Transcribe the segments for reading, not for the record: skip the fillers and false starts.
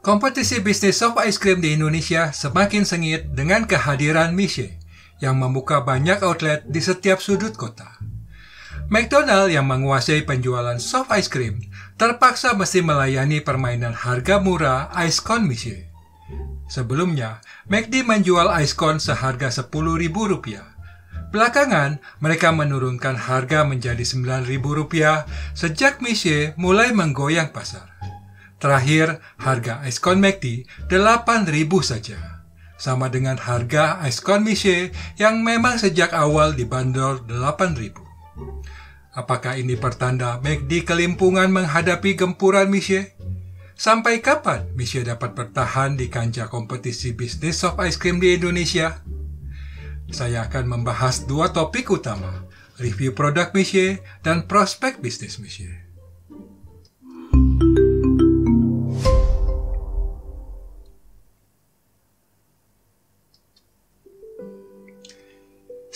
Kompetisi bisnis soft ice cream di Indonesia semakin sengit dengan kehadiran Mishe yang membuka banyak outlet di setiap sudut kota. McDonald yang menguasai penjualan soft ice cream terpaksa mesti melayani permainan harga murah ice cone Mishe. Sebelumnya, McD menjual ice cone seharga Rp10.000. Belakangan, mereka menurunkan harga menjadi Rp9.000 sejak Mishe mulai menggoyang pasar. Terakhir, harga ice cone McD Rp8.000 saja. Sama dengan harga ice cone Mishe yang memang sejak awal dibanderol Rp8.000. Apakah ini pertanda McD kelimpungan menghadapi gempuran Mishe? Sampai kapan Mishe dapat bertahan di kancah kompetisi bisnis soft ice cream di Indonesia? Saya akan membahas dua topik utama, review produk Mishe dan prospek bisnis Mishe.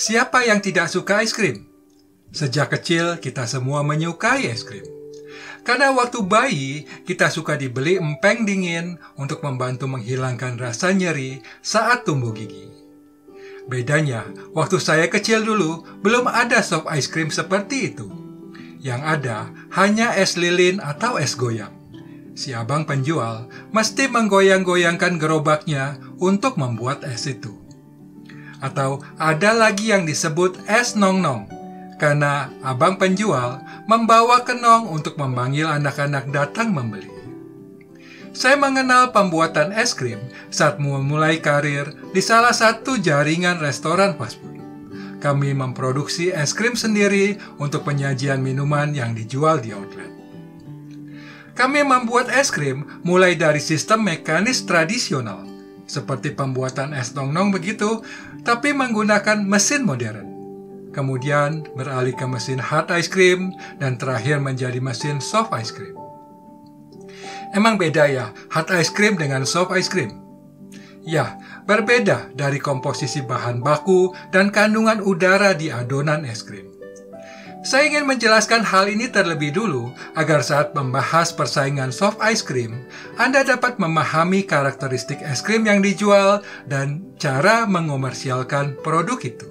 Siapa yang tidak suka es krim? Sejak kecil kita semua menyukai es krim. Karena waktu bayi kita suka dibeli empeng dingin untuk membantu menghilangkan rasa nyeri saat tumbuh gigi. Bedanya, waktu saya kecil dulu belum ada soft ice cream seperti itu. Yang ada hanya es lilin atau es goyang. Si abang penjual mesti menggoyang-goyangkan gerobaknya untuk membuat es itu. Atau ada lagi yang disebut es nong-nong, karena abang penjual membawa kenong untuk memanggil anak-anak datang membeli. Saya mengenal pembuatan es krim saat memulai karir di salah satu jaringan restoran fast food. Kami memproduksi es krim sendiri untuk penyajian minuman yang dijual di outlet. Kami membuat es krim mulai dari sistem mekanis tradisional, seperti pembuatan es nong-nong begitu, tapi menggunakan mesin modern. Kemudian beralih ke mesin hard ice cream, dan terakhir menjadi mesin soft ice cream. Emang beda ya hard ice cream dengan soft ice cream? Ya, berbeda dari komposisi bahan baku dan kandungan udara di adonan es krim. Saya ingin menjelaskan hal ini terlebih dulu agar saat membahas persaingan soft ice cream, Anda dapat memahami karakteristik es krim yang dijual dan cara mengomersialkan produk itu.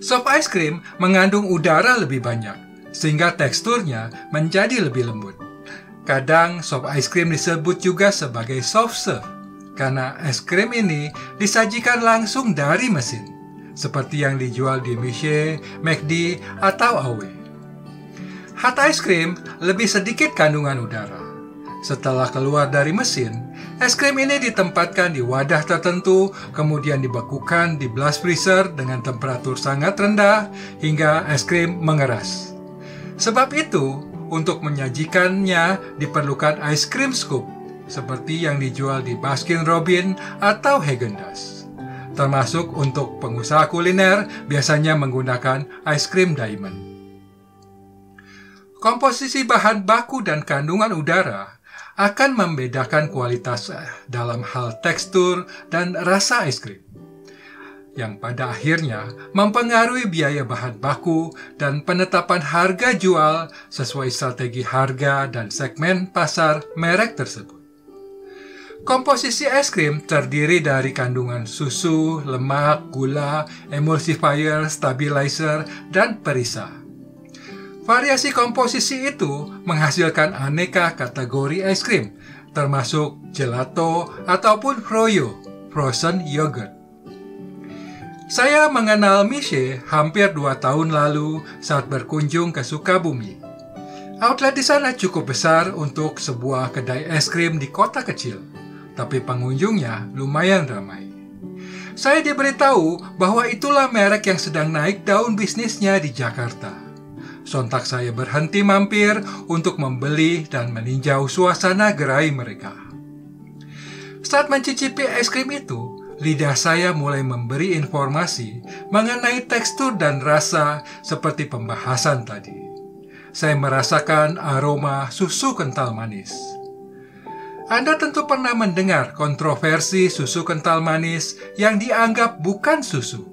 Soft ice cream mengandung udara lebih banyak, sehingga teksturnya menjadi lebih lembut. Kadang soft ice cream disebut juga sebagai soft serve, karena es krim ini disajikan langsung dari mesin, seperti yang dijual di Mishe, McD, atau AW. Hard ice cream lebih sedikit kandungan udara. Setelah keluar dari mesin, es krim ini ditempatkan di wadah tertentu, kemudian dibekukan di blast freezer dengan temperatur sangat rendah hingga es krim mengeras. Sebab itu, untuk menyajikannya diperlukan ice cream scoop, seperti yang dijual di Baskin Robbins atau Häagen-Dazs. Termasuk untuk pengusaha kuliner biasanya menggunakan ice cream diamond. Komposisi bahan baku dan kandungan udara akan membedakan kualitas dalam hal tekstur dan rasa es krim, yang pada akhirnya mempengaruhi biaya bahan baku dan penetapan harga jual sesuai strategi harga dan segmen pasar merek tersebut. Komposisi es krim terdiri dari kandungan susu, lemak, gula, emulsifier, stabilizer, dan perisai. Variasi komposisi itu menghasilkan aneka kategori es krim, termasuk gelato ataupun froyo, frozen yogurt. Saya mengenal Mishe hampir 2 tahun lalu saat berkunjung ke Sukabumi. Outlet di sana cukup besar untuk sebuah kedai es krim di kota kecil, tapi pengunjungnya lumayan ramai. Saya diberitahu bahwa itulah merek yang sedang naik daun bisnisnya di Jakarta. Sontak saya berhenti mampir untuk membeli dan meninjau suasana gerai mereka. Saat mencicipi es krim itu, lidah saya mulai memberi informasi mengenai tekstur dan rasa seperti pembahasan tadi. Saya merasakan aroma susu kental manis. Anda tentu pernah mendengar kontroversi susu kental manis yang dianggap bukan susu,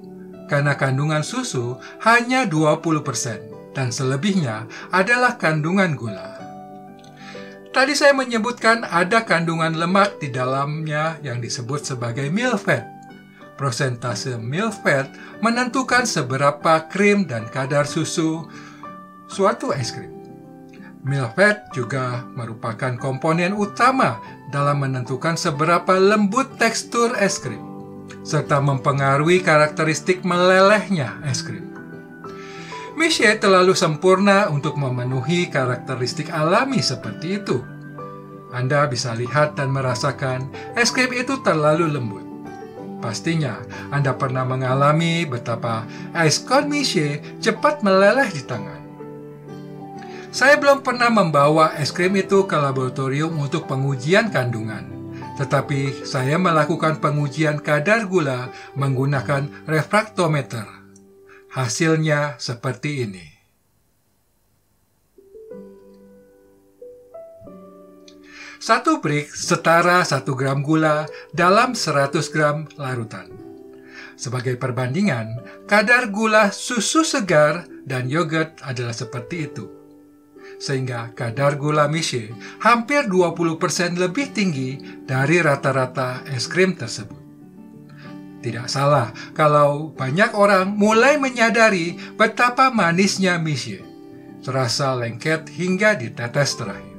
karena kandungan susu hanya 20%. Dan selebihnya adalah kandungan gula. Tadi saya menyebutkan ada kandungan lemak di dalamnya yang disebut sebagai milk fat. Prosentase milk fat menentukan seberapa krim dan kadar susu suatu es krim. Milk fat juga merupakan komponen utama dalam menentukan seberapa lembut tekstur es krim, serta mempengaruhi karakteristik melelehnya es krim. Miche terlalu sempurna untuk memenuhi karakteristik alami seperti itu. Anda bisa lihat dan merasakan es krim itu terlalu lembut. Pastinya Anda pernah mengalami betapa es kon Miche cepat meleleh di tangan. Saya belum pernah membawa es krim itu ke laboratorium untuk pengujian kandungan, tetapi saya melakukan pengujian kadar gula menggunakan refraktometer. Hasilnya seperti ini. Satu brick setara 1 gram gula dalam 100 gram larutan. Sebagai perbandingan, kadar gula susu segar dan yogurt adalah seperti itu. Sehingga kadar gula Miche hampir 20% lebih tinggi dari rata-rata es krim tersebut. Tidak salah kalau banyak orang mulai menyadari betapa manisnya Miche, terasa lengket hingga di tetes terakhir.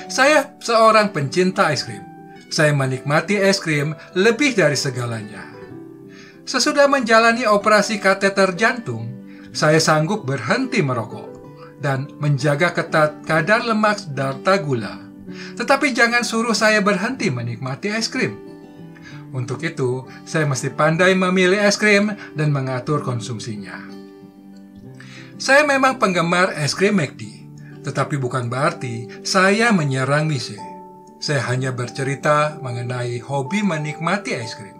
Saya seorang pencinta es krim. Saya menikmati es krim lebih dari segalanya. Sesudah menjalani operasi kateter jantung, saya sanggup berhenti merokok dan menjaga ketat kadar lemak serta gula. Tetapi jangan suruh saya berhenti menikmati es krim. Untuk itu, saya mesti pandai memilih es krim dan mengatur konsumsinya. Saya memang penggemar es krim McD, tetapi bukan berarti saya menyerang Miche. Saya hanya bercerita mengenai hobi menikmati es krim.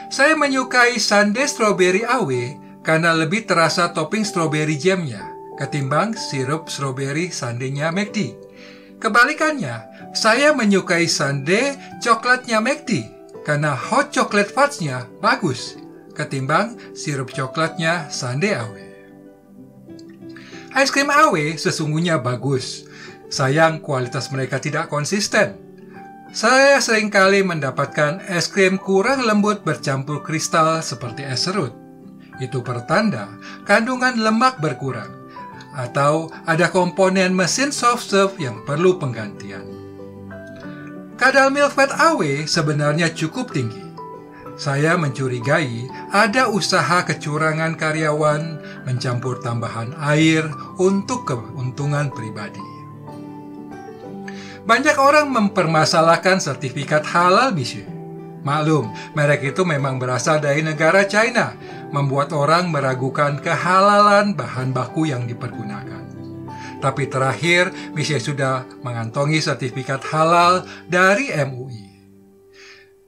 Saya menyukai sundae strawberry AW karena lebih terasa topping strawberry jamnya ketimbang sirup strawberry sundae-nya McD. Kebalikannya, saya menyukai sundae coklatnya McD karena hot chocolate fudge-nya bagus ketimbang sirup coklatnya sundae AW. Es krim AW sesungguhnya bagus. Sayang kualitas mereka tidak konsisten. Saya seringkali mendapatkan es krim kurang lembut bercampur kristal seperti es serut. Itu pertanda kandungan lemak berkurang atau ada komponen mesin soft serve yang perlu penggantian. Kadar milk fat AW sebenarnya cukup tinggi. Saya mencurigai ada usaha kecurangan karyawan mencampur tambahan air untuk keuntungan pribadi. Banyak orang mempermasalahkan sertifikat halal Miche. Maklum, merek itu memang berasal dari negara China, membuat orang meragukan kehalalan bahan baku yang dipergunakan. Tapi terakhir, Miche sudah mengantongi sertifikat halal dari MUI.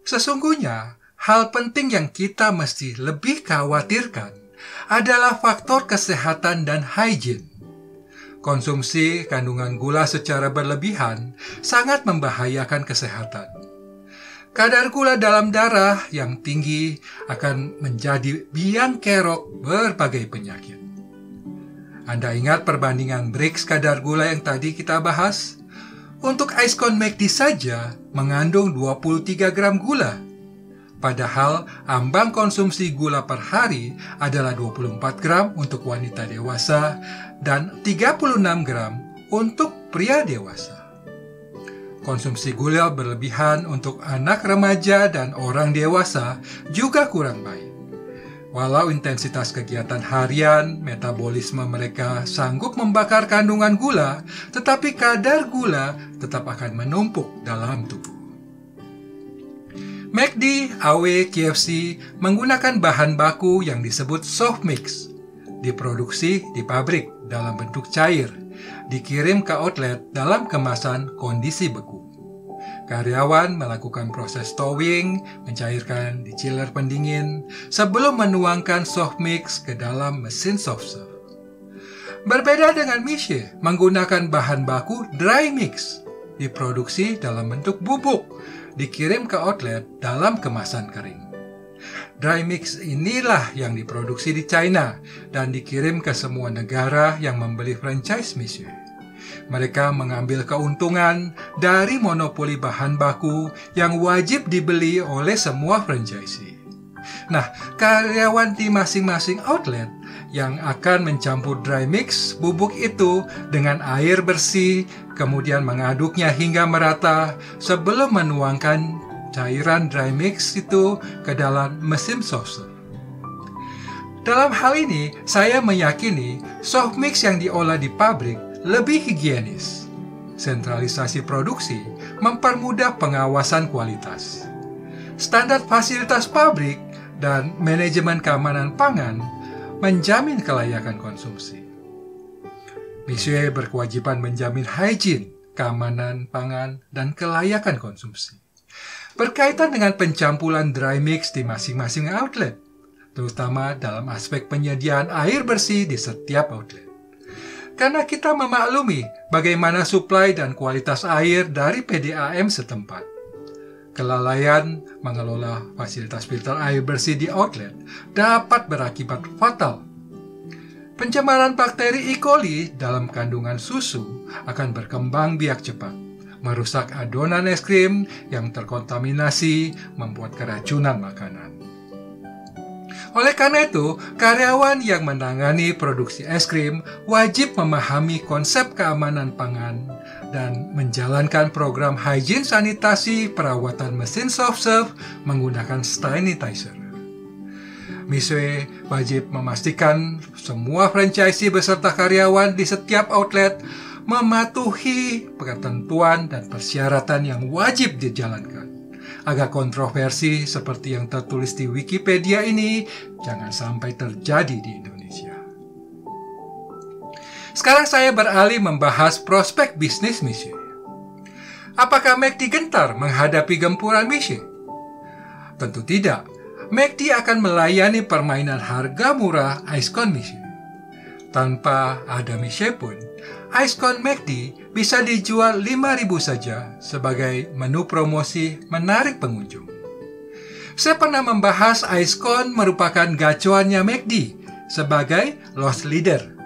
Sesungguhnya, hal penting yang kita mesti lebih khawatirkan adalah faktor kesehatan dan hygiene. Konsumsi kandungan gula secara berlebihan sangat membahayakan kesehatan. Kadar gula dalam darah yang tinggi akan menjadi biang kerok berbagai penyakit. Anda ingat perbandingan Brix kadar gula yang tadi kita bahas? Untuk es kon McD saja mengandung 23 gram gula. Padahal ambang konsumsi gula per hari adalah 24 gram untuk wanita dewasa dan 36 gram untuk pria dewasa. Konsumsi gula berlebihan untuk anak remaja dan orang dewasa juga kurang baik. Walau intensitas kegiatan harian, metabolisme mereka sanggup membakar kandungan gula, tetapi kadar gula tetap akan menumpuk dalam tubuh. McD, AW, KFC menggunakan bahan baku yang disebut soft mix. Diproduksi di pabrik dalam bentuk cair, dikirim ke outlet dalam kemasan kondisi beku. Karyawan melakukan proses thawing, mencairkan di chiller pendingin, sebelum menuangkan soft mix ke dalam mesin soft serve. Berbeda dengan Miche, menggunakan bahan baku dry mix, diproduksi dalam bentuk bubuk, dikirim ke outlet dalam kemasan kering. Dry mix inilah yang diproduksi di China dan dikirim ke semua negara yang membeli franchise Miche. Mereka mengambil keuntungan dari monopoli bahan baku yang wajib dibeli oleh semua franchisee. Nah, karyawan di masing-masing outlet yang akan mencampur dry mix bubuk itu dengan air bersih, kemudian mengaduknya hingga merata sebelum menuangkan cairan dry mix itu ke dalam mesin saucer. Dalam hal ini, saya meyakini soft mix yang diolah di pabrik lebih higienis. Sentralisasi produksi mempermudah pengawasan kualitas. Standar fasilitas pabrik dan manajemen keamanan pangan menjamin kelayakan konsumsi. Monsieur berkewajiban menjamin hygiene, keamanan pangan, dan kelayakan konsumsi. Berkaitan dengan pencampuran dry mix di masing-masing outlet, terutama dalam aspek penyediaan air bersih di setiap outlet. Karena kita memaklumi bagaimana suplai dan kualitas air dari PDAM setempat. Kelalaian mengelola fasilitas filter air bersih di outlet dapat berakibat fatal. Pencemaran bakteri E. coli dalam kandungan susu akan berkembang biak cepat, merusak adonan es krim yang terkontaminasi, membuat keracunan makanan. Oleh karena itu, karyawan yang menangani produksi es krim wajib memahami konsep keamanan pangan dan menjalankan program hygiene sanitasi perawatan mesin soft serve menggunakan sanitizer. Monsieur wajib memastikan semua franchisee beserta karyawan di setiap outlet mematuhi ketentuan dan persyaratan yang wajib dijalankan, agar kontroversi seperti yang tertulis di Wikipedia ini jangan sampai terjadi di Indonesia. Sekarang saya beralih membahas prospek bisnis Monsieur. Apakah McD gentar menghadapi gempuran Monsieur? Tentu tidak. McD akan melayani permainan harga murah ice cone Monsieur. Tanpa ada Monsieur pun, ice cone McD bisa dijual 5.000 saja sebagai menu promosi menarik pengunjung. Saya pernah membahas ice cone merupakan gacuannya McD sebagai loss leader.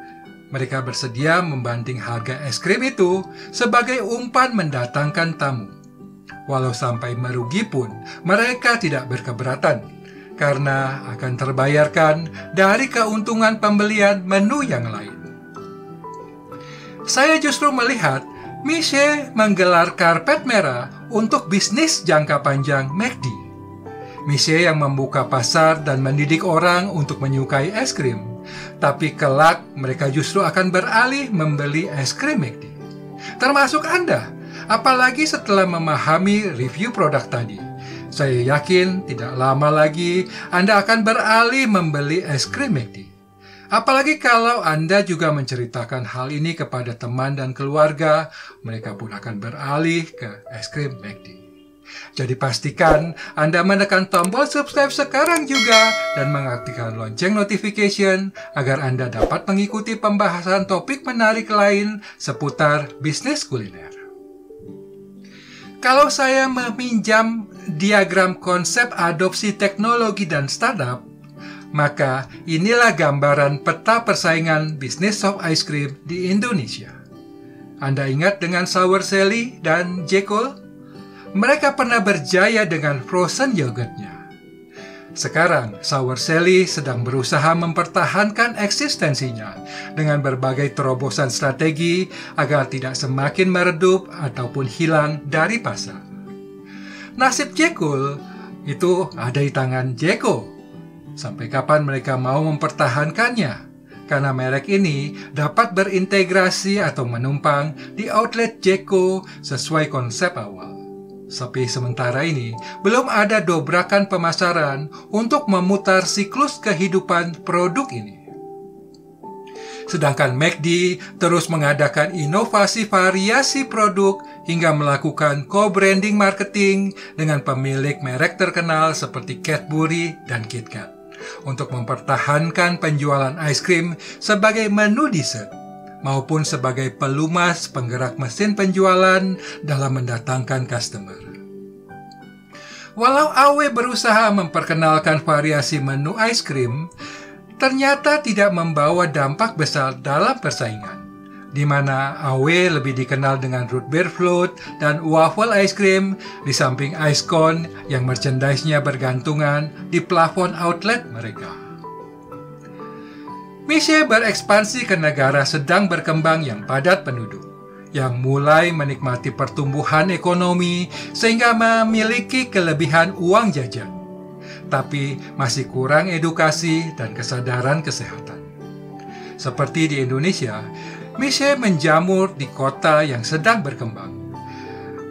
Mereka bersedia membanding harga es krim itu sebagai umpan mendatangkan tamu. Walau sampai merugi pun, mereka tidak berkeberatan karena akan terbayarkan dari keuntungan pembelian menu yang lain. Saya justru melihat Monsieur menggelar karpet merah untuk bisnis jangka panjang McD. Monsieur yang membuka pasar dan mendidik orang untuk menyukai es krim, tapi kelak mereka justru akan beralih membeli es krim McD. Termasuk Anda, apalagi setelah memahami review produk tadi. Saya yakin tidak lama lagi Anda akan beralih membeli es krim McD. Apalagi kalau Anda juga menceritakan hal ini kepada teman dan keluarga, mereka pun akan beralih ke es krim McD. Jadi pastikan Anda menekan tombol subscribe sekarang juga dan mengaktifkan lonceng notification agar Anda dapat mengikuti pembahasan topik menarik lain seputar bisnis kuliner. Kalau saya meminjam diagram konsep adopsi teknologi dan startup, maka inilah gambaran peta persaingan bisnis soft ice cream di Indonesia. Anda ingat dengan Sour Sally dan J. Cole? Mereka pernah berjaya dengan frozen yogurtnya. Sekarang, Sour Sally sedang berusaha mempertahankan eksistensinya dengan berbagai terobosan strategi agar tidak semakin meredup ataupun hilang dari pasar. Nasib J. Cole itu ada di tangan Jeko. Sampai kapan mereka mau mempertahankannya? Karena merek ini dapat berintegrasi atau menumpang di outlet Jeko sesuai konsep awal. Tapi sementara ini, belum ada dobrakan pemasaran untuk memutar siklus kehidupan produk ini. Sedangkan McD terus mengadakan inovasi variasi produk hingga melakukan co-branding marketing dengan pemilik merek terkenal seperti Cadbury dan KitKat untuk mempertahankan penjualan ice cream sebagai menu dessert maupun sebagai pelumas penggerak mesin penjualan dalam mendatangkan customer. Walau AW berusaha memperkenalkan variasi menu ice cream, ternyata tidak membawa dampak besar dalam persaingan. di mana AW lebih dikenal dengan root beer float dan waffle ice cream, di samping ice cone yang merchandise-nya bergantungan di plafon outlet mereka. Mishe berekspansi ke negara sedang berkembang yang padat penduduk, yang mulai menikmati pertumbuhan ekonomi sehingga memiliki kelebihan uang jajan, tapi masih kurang edukasi dan kesadaran kesehatan. Seperti di Indonesia, Mishe menjamur di kota yang sedang berkembang.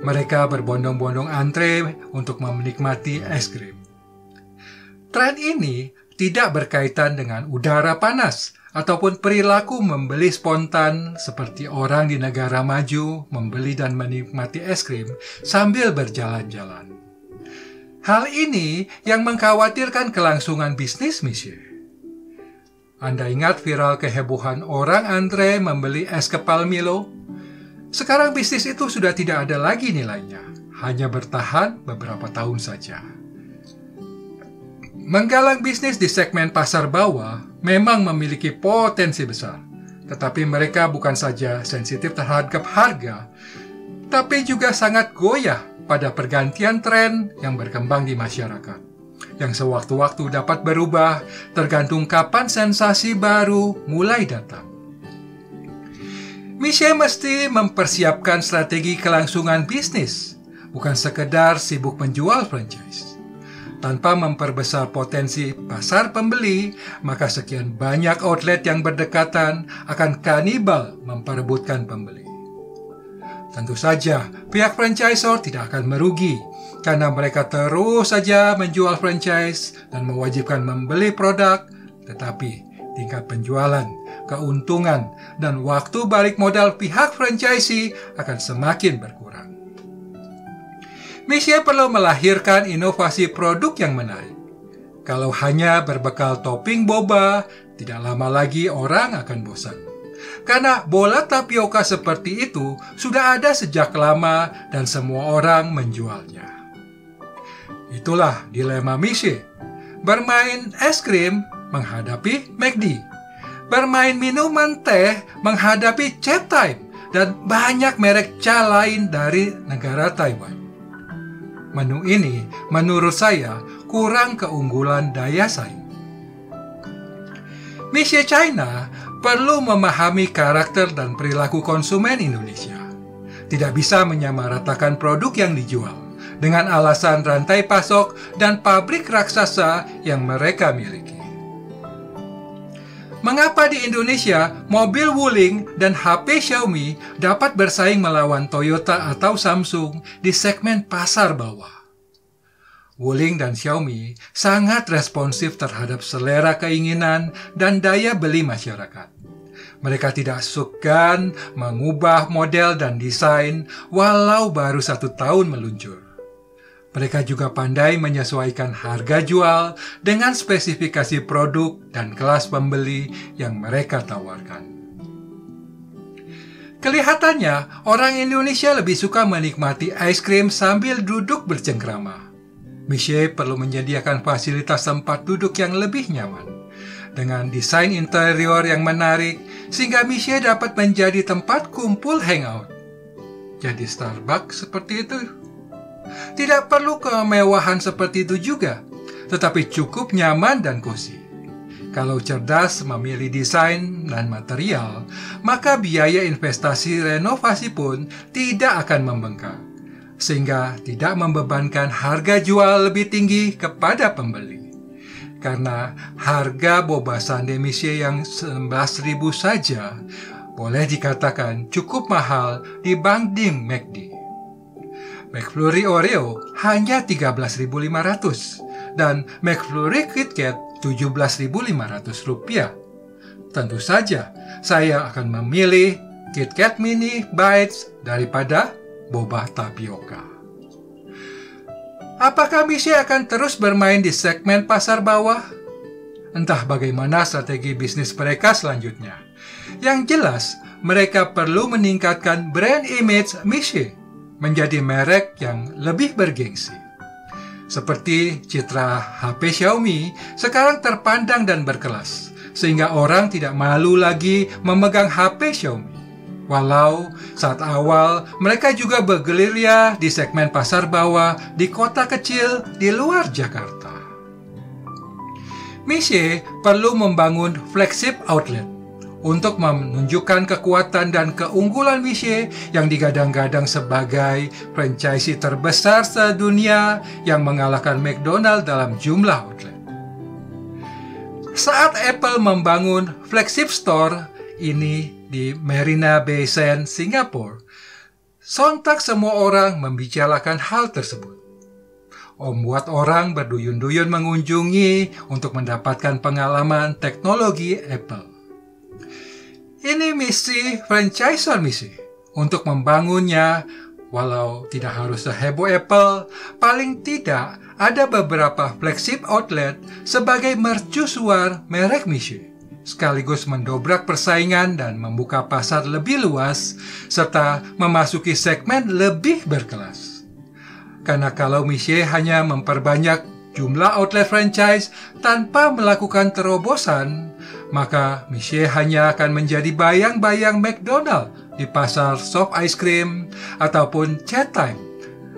Mereka berbondong-bondong antre untuk menikmati es krim. Tren ini tidak berkaitan dengan udara panas ataupun perilaku membeli spontan seperti orang di negara maju membeli dan menikmati es krim sambil berjalan-jalan. Hal ini yang mengkhawatirkan kelangsungan bisnis Mishe. Anda ingat viral kehebohan orang antre membeli es kepal Milo? Sekarang bisnis itu sudah tidak ada lagi nilainya, hanya bertahan beberapa tahun saja. Menggalang bisnis di segmen pasar bawah memang memiliki potensi besar, tetapi mereka bukan saja sensitif terhadap harga, tapi juga sangat goyah pada pergantian tren yang berkembang di masyarakat, yang sewaktu-waktu dapat berubah tergantung kapan sensasi baru mulai datang. Mishe mesti mempersiapkan strategi kelangsungan bisnis, bukan sekedar sibuk menjual franchise. Tanpa memperbesar potensi pasar pembeli, maka sekian banyak outlet yang berdekatan akan kanibal memperebutkan pembeli. Tentu saja, pihak franchisor tidak akan merugi karena mereka terus saja menjual franchise dan mewajibkan membeli produk, tetapi tingkat penjualan, keuntungan, dan waktu balik modal pihak franchisee akan semakin berkurang. Mishe perlu melahirkan inovasi produk yang menarik. Kalau hanya berbekal topping boba, tidak lama lagi orang akan bosan. Karena bola tapioka seperti itu sudah ada sejak lama dan semua orang menjualnya. Itulah dilema Mishe. Bermain es krim menghadapi McD. Bermain minuman teh menghadapi Chat Time dan banyak merek ca lain dari negara Taiwan. Menu ini menurut saya kurang keunggulan daya saing. Mishe China perlu memahami karakter dan perilaku konsumen Indonesia. Tidak bisa menyamaratakan produk yang dijual dengan alasan rantai pasok dan pabrik raksasa yang mereka miliki. Mengapa di Indonesia mobil Wuling dan HP Xiaomi dapat bersaing melawan Toyota atau Samsung di segmen pasar bawah? Wuling dan Xiaomi sangat responsif terhadap selera keinginan dan daya beli masyarakat. Mereka tidak sukar mengubah model dan desain walau baru 1 tahun meluncur. Mereka juga pandai menyesuaikan harga jual dengan spesifikasi produk dan kelas pembeli yang mereka tawarkan. Kelihatannya, orang Indonesia lebih suka menikmati es krim sambil duduk bercengkrama. Mishe perlu menyediakan fasilitas tempat duduk yang lebih nyaman, dengan desain interior yang menarik, sehingga Mishe dapat menjadi tempat kumpul hangout. Jadi Starbucks seperti itu. Tidak perlu kemewahan seperti itu juga, tetapi cukup nyaman dan cozy. Kalau cerdas memilih desain dan material, maka biaya investasi renovasi pun tidak akan membengkak, sehingga tidak membebankan harga jual lebih tinggi kepada pembeli. Karena harga boba sundae Mishe yang 19.000 saja boleh dikatakan cukup mahal dibanding McD. McFlurry Oreo hanya 13.500 dan McFlurry KitKat 17.500 rupiah. Tentu saja saya akan memilih KitKat Mini Bites daripada boba tapioka. Apakah Mishe akan terus bermain di segmen pasar bawah? Entah bagaimana strategi bisnis mereka selanjutnya. Yang jelas, mereka perlu meningkatkan brand image Mishe menjadi merek yang lebih bergengsi. Seperti citra HP Xiaomi sekarang terpandang dan berkelas, sehingga orang tidak malu lagi memegang HP Xiaomi. Walau saat awal mereka juga bergerilya di segmen pasar bawah di kota kecil di luar Jakarta. Misye perlu membangun flagship outlet untuk menunjukkan kekuatan dan keunggulan Misye yang digadang-gadang sebagai franchisee terbesar sedunia yang mengalahkan McDonald dalam jumlah outlet. Saat Apple membangun flagship store ini di Marina Bay Sands, Singapura, sontak semua orang membicarakan hal tersebut. Membuat orang berduyun-duyun mengunjungi untuk mendapatkan pengalaman teknologi Apple. Ini misi franchisor Misye untuk membangunnya. Walau tidak harus seheboh Apple, paling tidak ada beberapa flagship outlet sebagai mercusuar merek Misye, sekaligus mendobrak persaingan dan membuka pasar lebih luas, serta memasuki segmen lebih berkelas. Karena kalau Misye hanya memperbanyak jumlah outlet franchise tanpa melakukan terobosan, maka Misye hanya akan menjadi bayang-bayang McDonald di pasar soft ice cream ataupun chat time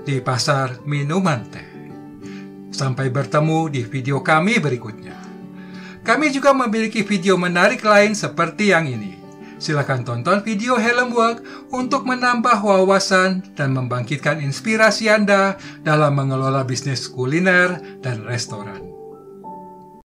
di pasar minuman teh. Sampai bertemu di video kami berikutnya. Kami juga memiliki video menarik lain seperti yang ini. Silakan tonton video Helm Work untuk menambah wawasan dan membangkitkan inspirasi Anda dalam mengelola bisnis kuliner dan restoran.